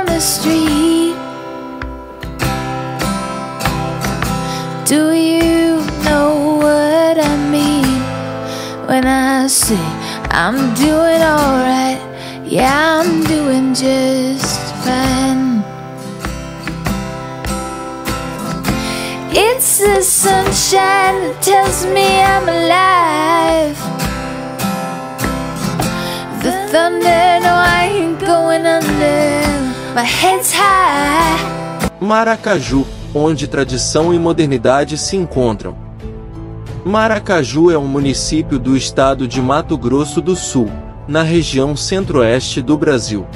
the street. Do you know what I mean when I say I'm doing alright? Yeah, I'm doing just fine. It's the sunshine that tells me I'm alive. The thunder, no, I ain't going under. My head's high. Maracaju, onde tradição e modernidade se encontram. Maracaju é um município do estado de Mato Grosso do Sul, na região centro-oeste do Brasil.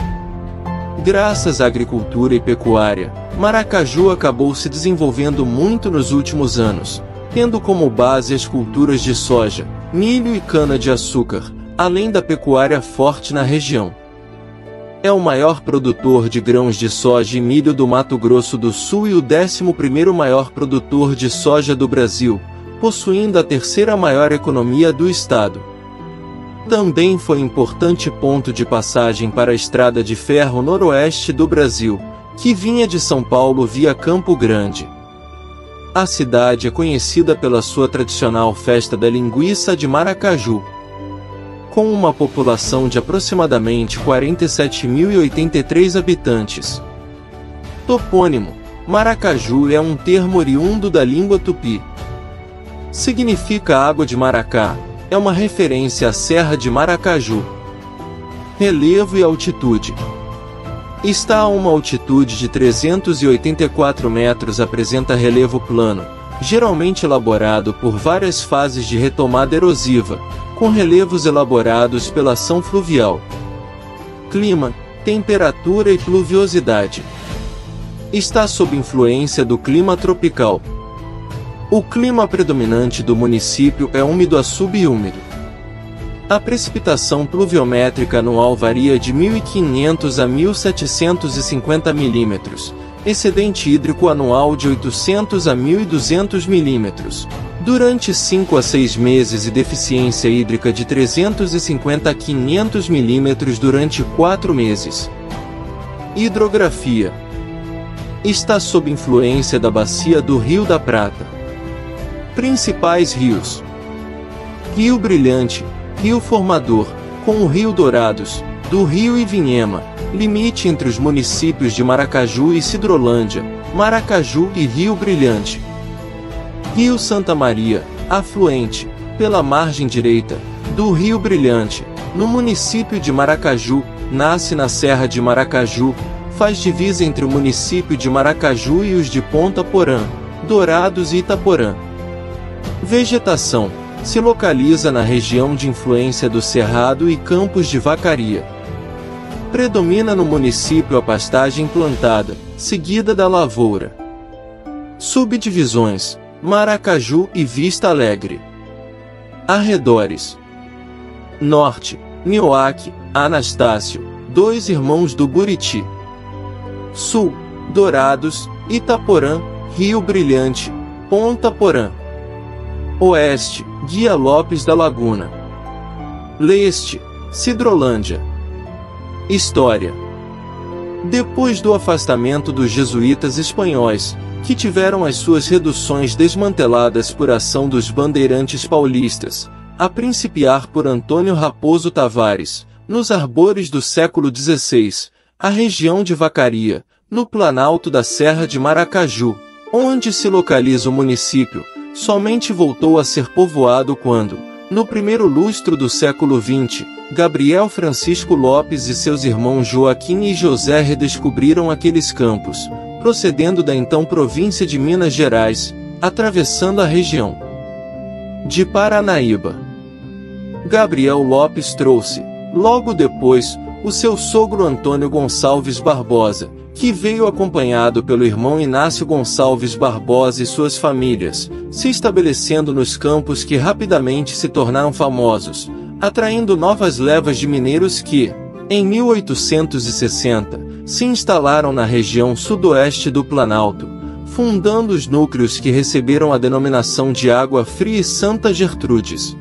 Graças à agricultura e pecuária, Maracaju acabou se desenvolvendo muito nos últimos anos, tendo como base as culturas de soja, milho e cana-de-açúcar, além da pecuária forte na região. É o maior produtor de grãos de soja e milho do Mato Grosso do Sul e o 11º maior produtor de soja do Brasil, possuindo a 3ª maior economia do estado. Também foi importante ponto de passagem para a estrada de ferro noroeste do Brasil, que vinha de São Paulo via Campo Grande. A cidade é conhecida pela sua tradicional festa da linguiça de Maracaju. Com uma população de aproximadamente 47.083 habitantes. Topônimo: Maracaju é um termo oriundo da língua tupi. Significa água de Maracá, é uma referência à Serra de Maracaju. Relevo e altitude. Está a uma altitude de 384 metros, apresenta relevo plano, geralmente elaborado por várias fases de retomada erosiva, com relevos elaborados pela ação fluvial. Clima, temperatura e pluviosidade. Está sob influência do clima tropical. O clima predominante do município é úmido a subúmido. A precipitação pluviométrica anual varia de 1.500 a 1.750 mm, excedente hídrico anual de 800 a 1.200 mm, durante 5 a 6 meses e deficiência hídrica de 350 a 500 mm durante 4 meses. Hidrografia. Está sob influência da bacia do Rio da Prata. Principais rios: Rio Brilhante, Rio Formador, com o Rio Dourados, do Rio Ivinhema, limite entre os municípios de Maracaju e Sidrolândia, Maracaju e Rio Brilhante. Rio Santa Maria, afluente, pela margem direita, do Rio Brilhante, no município de Maracaju, nasce na Serra de Maracaju, faz divisa entre o município de Maracaju e os de Ponta Porã, Dourados e Itaporã. Vegetação: se localiza na região de influência do Cerrado e Campos de Vacaria. Predomina no município a pastagem plantada, seguida da lavoura. Subdivisões: Maracaju e Vista Alegre. Arredores: Norte, Nioaque, Anastácio, Dois Irmãos do Buriti. Sul, Dourados, Itaporã, Rio Brilhante, Ponta Porã. Oeste, Guia Lopes da Laguna. Leste, Sidrolândia. História. Depois do afastamento dos jesuítas espanhóis, que tiveram as suas reduções desmanteladas por ação dos bandeirantes paulistas, a principiar por Antônio Raposo Tavares, nos arbores do século XVI, a região de Vacaria, no planalto da Serra de Maracaju, onde se localiza o município, somente voltou a ser povoado quando, no primeiro lustro do século XX, Gabriel Francisco Lopes e seus irmãos Joaquim e José redescobriram aqueles campos, procedendo da então província de Minas Gerais, atravessando a região de Paranaíba. Gabriel Lopes trouxe, logo depois, o seu sogro Antônio Gonçalves Barbosa, que veio acompanhado pelo irmão Inácio Gonçalves Barbosa e suas famílias, se estabelecendo nos campos que rapidamente se tornaram famosos, atraindo novas levas de mineiros que, em 1860, se instalaram na região sudoeste do Planalto, fundando os núcleos que receberam a denominação de Água Fria e Santa Gertrudes.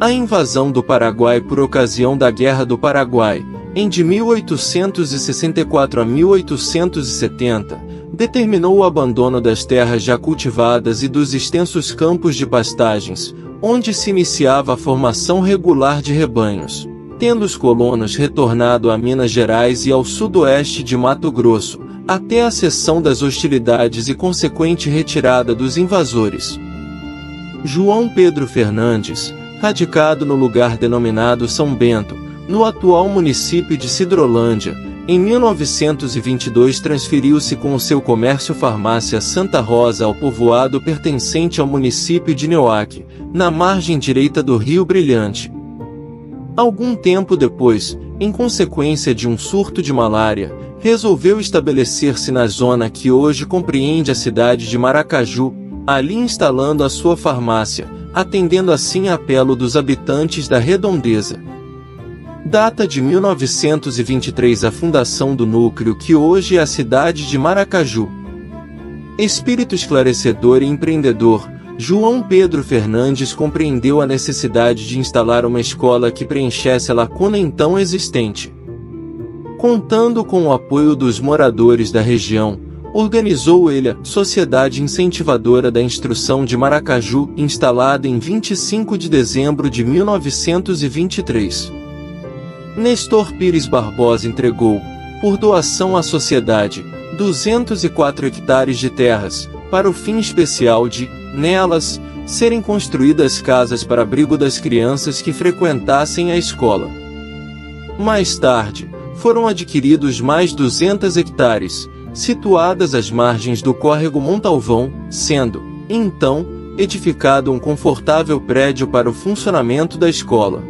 A invasão do Paraguai por ocasião da Guerra do Paraguai, de 1864 a 1870, determinou o abandono das terras já cultivadas e dos extensos campos de pastagens, onde se iniciava a formação regular de rebanhos, tendo os colonos retornado a Minas Gerais e ao sudoeste de Mato Grosso, até a cessão das hostilidades e consequente retirada dos invasores. João Pedro Fernandes, radicado no lugar denominado São Bento, no atual município de Sidrolândia, em 1922 transferiu-se com o seu comércio farmácia Santa Rosa ao povoado pertencente ao município de Nioaque, na margem direita do Rio Brilhante. Algum tempo depois, em consequência de um surto de malária, resolveu estabelecer-se na zona que hoje compreende a cidade de Maracaju, ali instalando a sua farmácia, atendendo assim a apelo dos habitantes da redondeza. Data de 1923 a fundação do núcleo que hoje é a cidade de Maracaju. Espírito esclarecedor e empreendedor, João Pedro Fernandes compreendeu a necessidade de instalar uma escola que preenchesse a lacuna então existente. Contando com o apoio dos moradores da região, organizou ele a Sociedade Incentivadora da Instrução de Maracaju, instalada em 25 de dezembro de 1923. Nestor Pires Barbosa entregou, por doação à sociedade, 204 hectares de terras, para o fim especial de, nelas, serem construídas casas para abrigo das crianças que frequentassem a escola. Mais tarde, foram adquiridos mais 200 hectares, situadas às margens do córrego Montalvão, sendo, então, edificado um confortável prédio para o funcionamento da escola.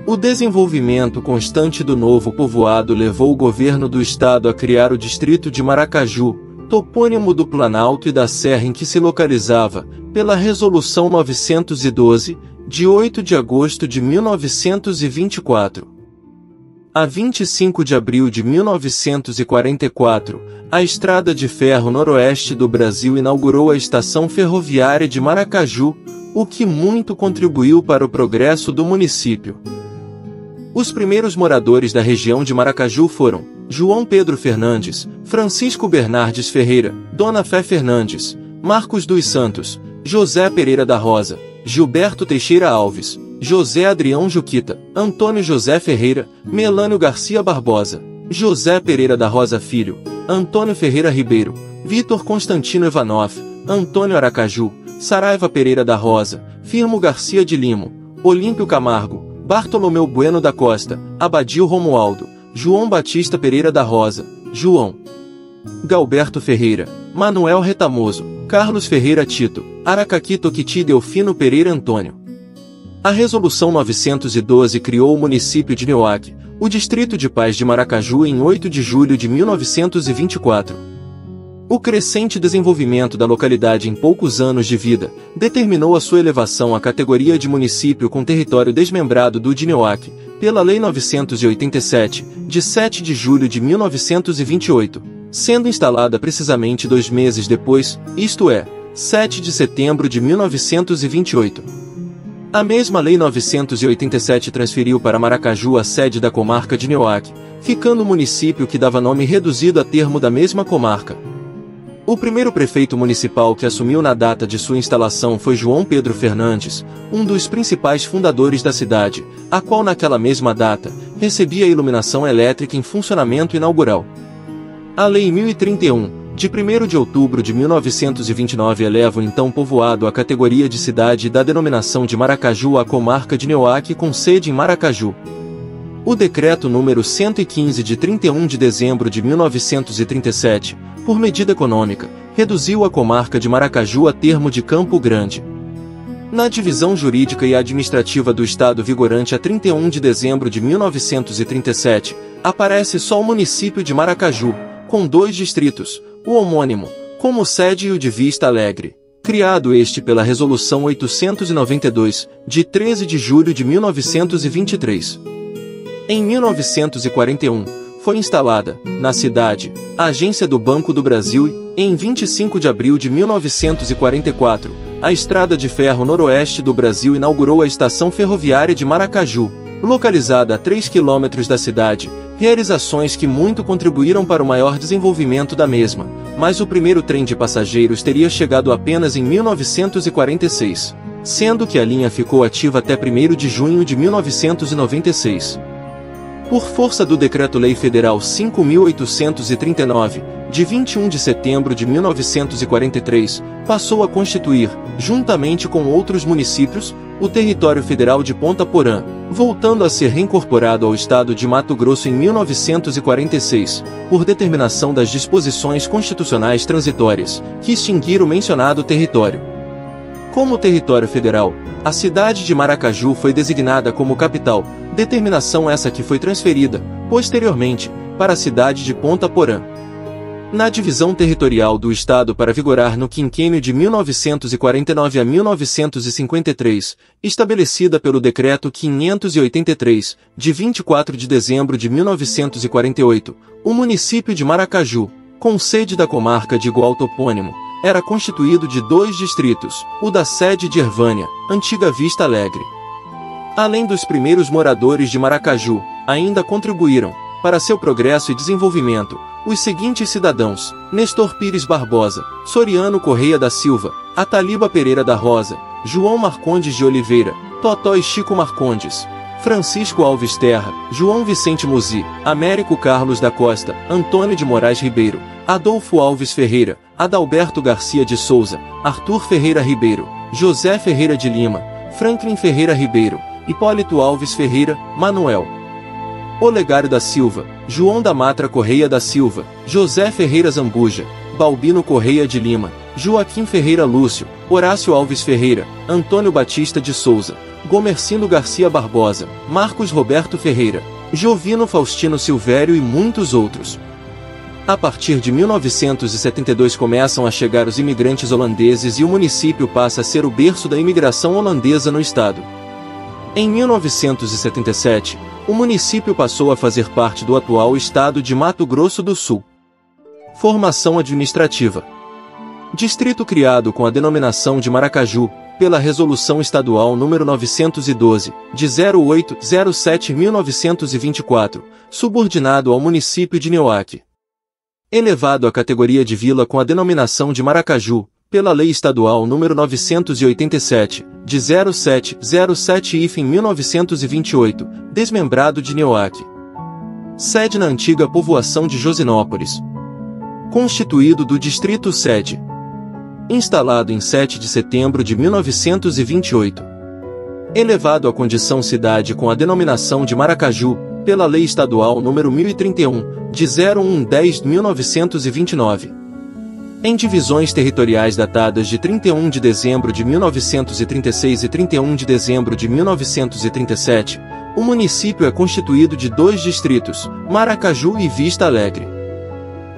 O desenvolvimento constante do novo povoado levou o governo do estado a criar o distrito de Maracaju, topônimo do Planalto e da Serra em que se localizava, pela Resolução 912, de 8 de agosto de 1924. A 25 de abril de 1944, a Estrada de Ferro Noroeste do Brasil inaugurou a Estação Ferroviária de Maracaju, o que muito contribuiu para o progresso do município. Os primeiros moradores da região de Maracaju foram João Pedro Fernandes, Francisco Bernardes Ferreira, Dona Fé Fernandes, Marcos dos Santos, José Pereira da Rosa, Gilberto Teixeira Alves, José Adrião Juquita, Antônio José Ferreira, Melânio Garcia Barbosa, José Pereira da Rosa Filho, Antônio Ferreira Ribeiro, Vitor Constantino Evanoff, Antônio Aracaju, Saraiva Pereira da Rosa, Firmo Garcia de Limo, Olímpio Camargo, Bartolomeu Bueno da Costa, Abadio Romualdo, João Batista Pereira da Rosa, João Galberto Ferreira, Manuel Retamoso, Carlos Ferreira Tito, Aracaqui Toquiti Delfino Pereira Antônio. A Resolução 912 criou o município de Nioaque, o Distrito de Paz de Maracaju em 8 de julho de 1924. O crescente desenvolvimento da localidade em poucos anos de vida, determinou a sua elevação à categoria de município com território desmembrado do de Nioaque, pela Lei 987, de 7 de julho de 1928, sendo instalada precisamente 2 meses depois, isto é, 7 de setembro de 1928. A mesma Lei 987 transferiu para Maracaju a sede da comarca de Nioaque, ficando o município que dava nome reduzido a termo da mesma comarca. O primeiro prefeito municipal que assumiu na data de sua instalação foi João Pedro Fernandes, um dos principais fundadores da cidade, a qual naquela mesma data, recebia a iluminação elétrica em funcionamento inaugural. A Lei 1031, de 1º de outubro de 1929 eleva o então povoado à categoria de cidade e dá denominação de Maracaju à comarca de Nioaque com sede em Maracaju. O Decreto número 115 de 31 de dezembro de 1937, por medida econômica, reduziu a comarca de Maracaju a termo de Campo Grande. Na divisão jurídica e administrativa do Estado vigorante a 31 de dezembro de 1937, aparece só o município de Maracaju, com 2 distritos, o homônimo, como sede e o de Vista Alegre, criado este pela Resolução 892, de 13 de julho de 1923. Em 1941, foi instalada, na cidade, a Agência do Banco do Brasil e, em 25 de abril de 1944, a Estrada de Ferro Noroeste do Brasil inaugurou a Estação Ferroviária de Maracaju, localizada a 3 quilômetros da cidade, realizações que muito contribuíram para o maior desenvolvimento da mesma, mas o primeiro trem de passageiros teria chegado apenas em 1946, sendo que a linha ficou ativa até 1º de junho de 1996. Por força do Decreto-Lei Federal 5.839, de 21 de setembro de 1943, passou a constituir, juntamente com outros municípios, o território federal de Ponta Porã, voltando a ser reincorporado ao estado de Mato Grosso em 1946, por determinação das disposições constitucionais transitórias, que extinguiram o mencionado território. Como território federal, a cidade de Maracaju foi designada como capital, determinação essa que foi transferida, posteriormente, para a cidade de Ponta Porã. Na divisão territorial do estado para vigorar no quinquênio de 1949 a 1953, estabelecida pelo Decreto 583, de 24 de dezembro de 1948, o município de Maracaju, com sede da comarca de igual topônimo, era constituído de 2 distritos, o da sede de Ervânia, antiga Vista Alegre. Além dos primeiros moradores de Maracaju, ainda contribuíram, para seu progresso e desenvolvimento, os seguintes cidadãos: Nestor Pires Barbosa, Soriano Correia da Silva, Ataliba Pereira da Rosa, João Marcondes de Oliveira, Totó e Chico Marcondes, Francisco Alves Terra, João Vicente Muzi, Américo Carlos da Costa, Antônio de Moraes Ribeiro, Adolfo Alves Ferreira, Adalberto Garcia de Souza, Arthur Ferreira Ribeiro, José Ferreira de Lima, Franklin Ferreira Ribeiro, Hipólito Alves Ferreira, Manuel Olegário da Silva, João da Matra Correia da Silva, José Ferreira Zambuja, Balbino Correia de Lima, Joaquim Ferreira Lúcio, Horácio Alves Ferreira, Antônio Batista de Souza, Gomercindo Garcia Barbosa, Marcos Roberto Ferreira, Jovino Faustino Silvério e muitos outros. A partir de 1972 começam a chegar os imigrantes holandeses e o município passa a ser o berço da imigração holandesa no estado. Em 1977, o município passou a fazer parte do atual estado de Mato Grosso do Sul. Formação administrativa. Distrito criado com a denominação de Maracaju, pela Resolução Estadual nº 912, de 08/07/1924, subordinado ao município de Nioaque. Elevado à categoria de vila com a denominação de Maracaju, pela Lei Estadual nº 987, de 07/07/1928, desmembrado de Nioaque. Sede na antiga povoação de Josinópolis. Constituído do Distrito Sede. Instalado em 7 de setembro de 1928. Elevado à condição cidade com a denominação de Maracaju, pela Lei Estadual nº 1031, de 01/10/1929. Em divisões territoriais datadas de 31 de dezembro de 1936 e 31 de dezembro de 1937, o município é constituído de 2 distritos, Maracaju e Vista Alegre.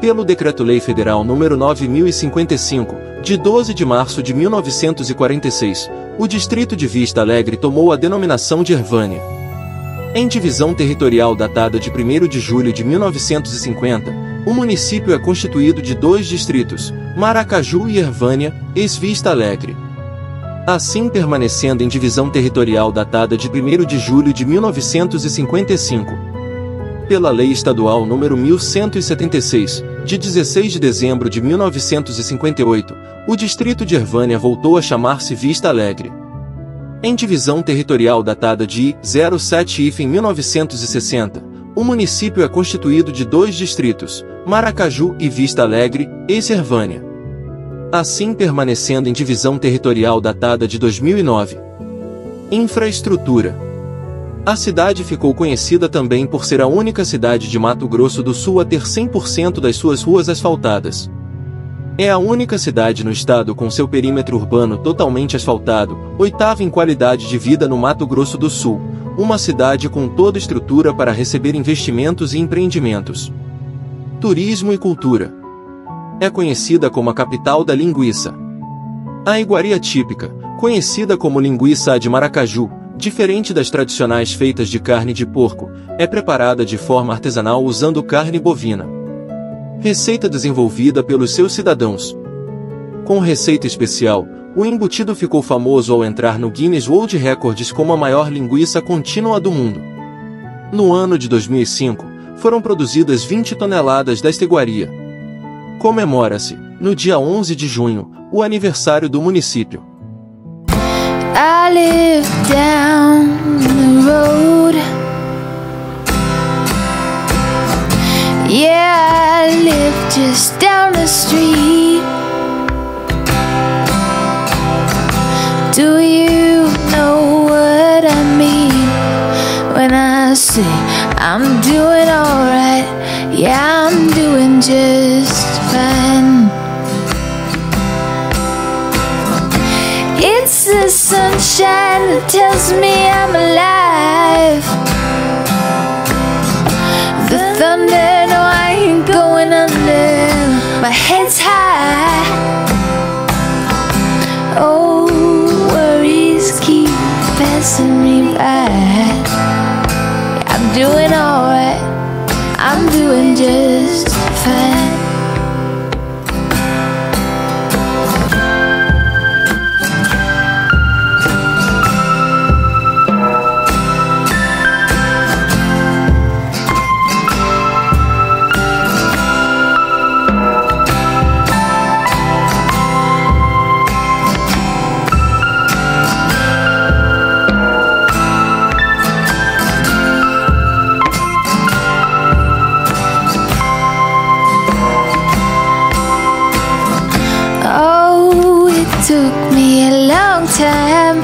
Pelo Decreto-Lei Federal nº 9055, de 12 de março de 1946, o distrito de Vista Alegre tomou a denominação de Ervânia. Em divisão territorial datada de 1º de julho de 1950, o município é constituído de 2 distritos, Maracaju e Ervânia, ex-Vista Alegre. Assim permanecendo em divisão territorial datada de 1º de julho de 1955. Pela Lei Estadual nº 1176, de 16 de dezembro de 1958, o distrito de Ervânia voltou a chamar-se Vista Alegre. Em divisão territorial datada de 07/1960, o município é constituído de 2 distritos, Maracaju e Vista Alegre, ex-Ervânia. Assim permanecendo em divisão territorial datada de 2009. Infraestrutura. A cidade ficou conhecida também por ser a única cidade de Mato Grosso do Sul a ter 100% das suas ruas asfaltadas. É a única cidade no estado com seu perímetro urbano totalmente asfaltado, 8ª em qualidade de vida no Mato Grosso do Sul, uma cidade com toda estrutura para receber investimentos e empreendimentos. Turismo e cultura. É conhecida como a capital da linguiça. A iguaria típica, conhecida como linguiça de Maracaju, diferente das tradicionais feitas de carne de porco, é preparada de forma artesanal usando carne bovina. Receita desenvolvida pelos seus cidadãos. Com receita especial, o embutido ficou famoso ao entrar no Guinness World Records como a maior linguiça contínua do mundo. No ano de 2005, foram produzidas 20 toneladas desta iguaria. Comemora-se, no dia 11 de junho, o aniversário do município. I live down the road. Yeah, I live just down the street. Do you know what I mean when I say I'm doing alright? Yeah, I'm doing just fine. It's the sunshine that tells me I'm alive. The thunder, no, I ain't going under. My head's high. Oh, worries keep passing me by. I'm doing alright. I'm doing just fine. Took me a long time,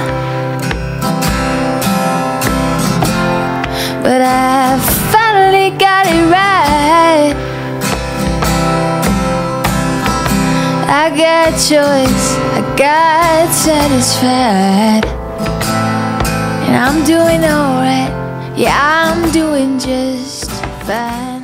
but I finally got it right. I got choice, I got satisfied, and I'm doing alright. Yeah, I'm doing just fine.